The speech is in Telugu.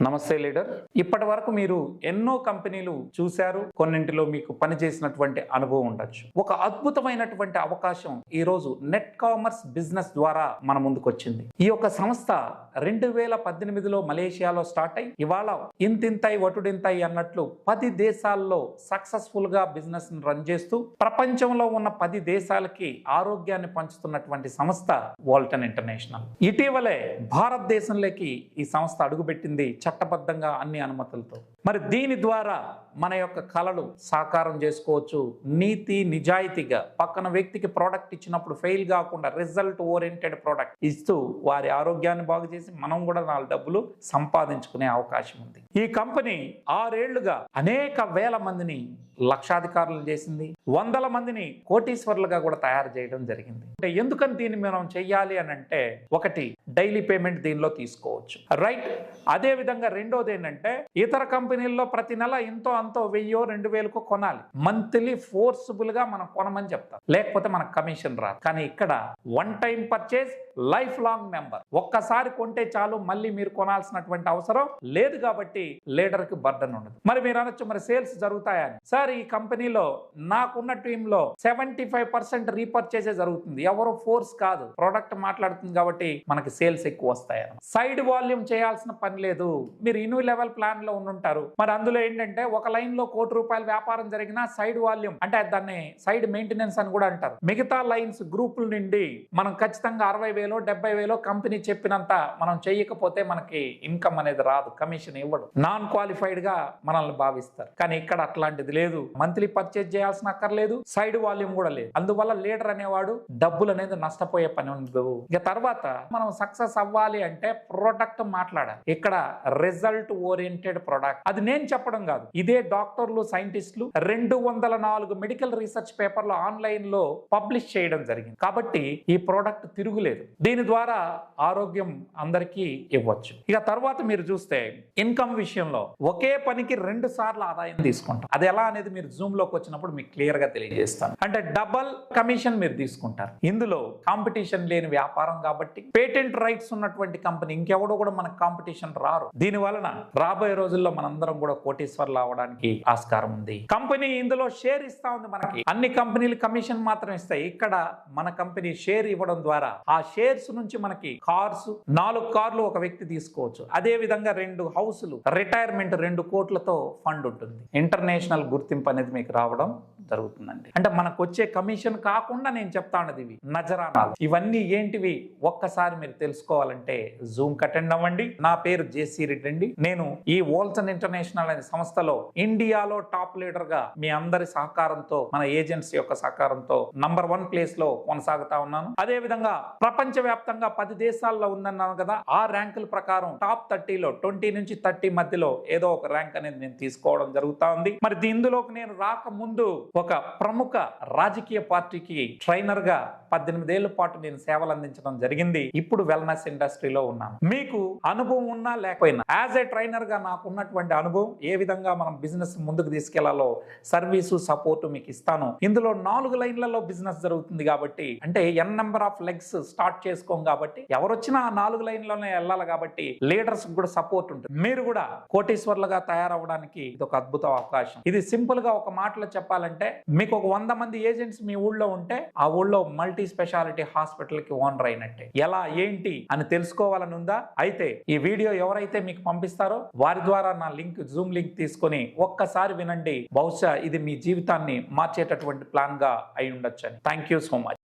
నమస్తే లీడర్. ఇప్పటి వరకు మీరు ఎన్నో కంపెనీలు చూశారు, కొన్నింటిలో మీకు పనిచేసినటువంటి అనుభవం ఉండొచ్చు. ఒక అద్భుతమైనటువంటి అవకాశం ఈ రోజు నెట్ కామర్స్ బిజినెస్ ద్వారా మన ముందుకు వచ్చింది. ఈ యొక్క సంస్థ 2018లో మలేషియాలో స్టార్ట్ అయ్యి ఇవాళ ఇంతింతై వటుడింతై అన్నట్లు 10 దేశాల్లో సక్సెస్ఫుల్ గా బిజినెస్ రన్ చేస్తూ ప్రపంచంలో ఉన్న 10 దేశాలకి ఆరోగ్యాన్ని పంచుతున్నటువంటి సంస్థ వాల్టన్ ఇంటర్నేషనల్. ఇటీవలే భారతదేశంలోకి ఈ సంస్థ అడుగుపెట్టింది చట్టబద్ధంగా అన్ని అనుమతులతో. మరి దీని ద్వారా మన యొక్క కళలు సాకారం చేసుకోవచ్చు. నీతి నిజాయితీగా పక్కన వ్యక్తికి ప్రోడక్ట్ ఇచ్చినప్పుడు ఫెయిల్ కాకుండా రిజల్ట్ ఓరియంటెడ్ ప్రోడక్ట్ ఇస్తూ వారి ఆరోగ్యాన్ని బాగు చేసి మనం కూడా 4 డబ్బులు సంపాదించుకునే అవకాశం ఉంది. ఈ కంపెనీ 6 ఏళ్లుగా అనేక వేల మందిని లక్షాధికారులు చేసింది, వందల మందిని కోటీశ్వర్లుగా కూడా తయారు చేయడం జరిగింది. అంటే ఎందుకని దీన్ని మనం చెయ్యాలి అని అంటే, ఒకటి డైలీ పేమెంట్ దీనిలో తీసుకోవచ్చు, రైట్. అదే విధంగా రెండోది ఏంటంటే, ఇతర కంపెనీల్లో ప్రతి నెల ఎంతో అంతో 1000-2000 కొనాలి. మంత్లీ ఫోర్స్ఫుల్ గా మనం కొనమని చెప్తాం, లేకపోతే మనకు కమిషన్ రాదు. కానీ ఇక్కడ one time purchase, life long member. ఒక్కసారి కొంటే చాలు, మళ్ళీ మీరు కొనాల్సినటువంటి అవసరం లేదు. కాబట్టి లీడర్ కి బర్డన్ ఉండదు. మరి మీరు అనొచ్చు, మరి సేల్స్ జరుగుతాయని. సార్, ఈ కంపెనీలో నాకున్న టీంలో 75% రీపర్చేజే జరుగుతుంది. ఎవరో ఫోర్స్ కాదు, ప్రోడక్ట్ మాట్లాడుతుంది కాబట్టి మనకి సేల్స్ ఎక్కువ వస్తాయి. సైడ్ వాల్యూమ్ చేయాల్సిన పని లేదు. మీరు ఇన్యూ లెవెల్ ప్లాన్ లో ఉండుంటారు. మరి అందులో ఏంటంటే, ఒక లైన్ లో ₹1,00,00,000 వ్యాపారం జరిగినా సైడ్ వాల్యూమ్ అంటే దాన్ని సైడ్ మెయింటెనెన్స్ అని కూడా అంటారు. మిగతా లైన్స్ గ్రూపుల నుండి మనం ఖచ్చితంగా 60,000-70,000 కంపెనీ చెప్పినంత మనం చేయకపోతే మనకి ఇన్కమ్ అనేది రాదు, కమిషన్ ఇవ్వడు, నాన్ క్వాలిఫైడ్ గా మనల్ని భావిస్తారు. కానీ ఇక్కడ అట్లాంటిది లేదు. మంత్లీ పర్చేజ్ చేయాల్సిన అక్కర్లేదు, సైడ్ వాల్యూమ్ కూడా లేదు. అందువల్ల లీడర్ అనేవాడు డబ్బులు అనేది నష్టపోయే పని ఉండదు. ఇక తర్వాత మనం సక్సెస్ అవ్వాలి అంటే ప్రోడక్ట్ మాట్లాడాలి. ఇక్కడ రిజల్ట్ ఓరియంటెడ్ ప్రోడక్ట్. అది నేను చెప్పడం కాదు, ఇదే డాక్టర్లు, సైంటిస్టులు 204 మెడికల్ రీసెర్చ్ పేపర్లు ఆన్లైన్ లో పబ్లిష్ చేయడం జరిగింది. కాబట్టి ఈ ప్రోడక్ట్ తిరుగులేదు. దీని ద్వారా ఆరోగ్యం అందరికీ ఇవ్వచ్చు. ఇక తర్వాత మీరు చూస్తే ఇన్కమ్ విషయంలో ఒకే పనికి 2 సార్లు ఆదాయం తీసుకుంటాం. అది ఎలా అనేది మీరు జూమ్ లోకి వచ్చినప్పుడు మీకు క్లియర్ గా తెలియజేస్తాను. అంటే డబల్ కమిషన్ మీరు తీసుకుంటారు. ఇందులో కాంపిటీషన్ లేని వ్యాపారం కాబట్టి, పేటెంట్ రైట్స్ ఉన్నటువంటి కంపెనీ ఇంకెవడో కూడా మనకు కాంపిటీషన్ రారు. దీని వలన రాబోయే రోజుల్లో మనందరం కూడా కోటీశ్వర్లు అవడానికి ఆస్కారం ఉంది. కంపెనీ ఇందులో షేర్ ఇస్తా ఉంది. మనకి అన్ని కంపెనీలు కమిషన్ మాత్రం ఇస్తాయి. ఇక్కడ మన కంపెనీ షేర్ ఇవ్వడం ద్వారా ఆ షేర్స్ నుంచి మనకి కార్స్, 4 కార్లు ఒక వ్యక్తి తీసుకోవచ్చు. అదే విధంగా 2 హౌసులు, రిటైర్మెంట్ 2 కోట్లతో ఫండ్ ఉంటుంది. ఇంటర్నేషనల్ గుర్తింపు అనేది మీకు రావడం జరుగుతుందండి. అంటే మనకు వచ్చే కమిషన్ కాకుండా నేను చెప్తా ఉన్నది ఇవి నజరానాలు. ఇవన్నీ ఏంటివి ఒక్కసారి మీరు తెలుసుకోవాలంటే జూమ్ అటెండ్ అవ్వండి. నా పేరు జేసీ రెడ్డి అండి. నేను ఈ వాల్టన్ ఇంటర్నేషనల్ అనే సంస్థలో ఇండియాలో టాప్ లీడర్ గా మీ అందరి సహకారంతో, మన ఏజెన్సీ యొక్క సహకారంతో నంబర్ 1 ప్లేస్ లో కొనసాగుతా ఉన్నాను. అదే విధంగా ప్రపంచ వ్యాప్తంగా 10 దేశాల్లో ఉందన్నాను కదా, ఆ ర్యాంకుల ప్రకారం టాప్ 30లో 20 నుంచి 30 మధ్యలో ఏదో ఒక ర్యాంక్ అనేది నేను తీసుకోవడం జరుగుతా ఉంది. మరి ఇందులోకి నేను రాకముందు ఒక ప్రముఖ రాజకీయ పార్టీకి ట్రైనర్ గా 18 ఏళ్ల పాటు నేను సేవలు అందించడం జరిగింది. ఇప్పుడు వెల్నెస్ ఇండస్ట్రీలో ఉన్నాను. మీకు అనుభవం ఉన్నా లేకపోయినా యాజ్ ఏ ట్రైనర్ గా నాకు ఉన్నటువంటి అనుభవం, ఏ విధంగా మనం బిజినెస్ ముందుకు తీసుకెళ్లాలో సర్వీసు, సపోర్ట్ మీకు ఇస్తాను. ఇందులో 4 లైన్లలో బిజినెస్ జరుగుతుంది కాబట్టి, అంటే n number of legs start చేసుకోం కాబట్టి, ఎవరొచ్చినా ఆ 4 లైన్లోనే వెళ్ళాలి. కాబట్టి లీడర్స్ కూడా సపోర్ట్ ఉంటుంది. మీరు కూడా కోటీశ్వర్లుగా తయారవడానికి ఇది ఒక అద్భుత అవకాశం. ఇది సింపుల్ గా ఒక మాటలో చెప్పాలంటే, మీకు ఒక 100 మంది ఏజెంట్స్ మీ ఊళ్ళో ఉంటే ఆ ఊళ్ళో మల్టీ స్పెషాలిటీ హాస్పిటల్ కి ఓనర్ అయినట్టే. ఎలా ఏంటి అని తెలుసుకోవాలని ఉందా? అయితే ఈ వీడియో ఎవరైతే మీకు పంపిస్తారో వారి ద్వారా నా జూమ్ లింక్ తీసుకొని ఒక్కసారి వినండి. బహుశా ఇది మీ జీవితాన్ని మార్చేటటువంటి ప్లాన్ గా అయి ఉండొచ్చు. Thank you so much.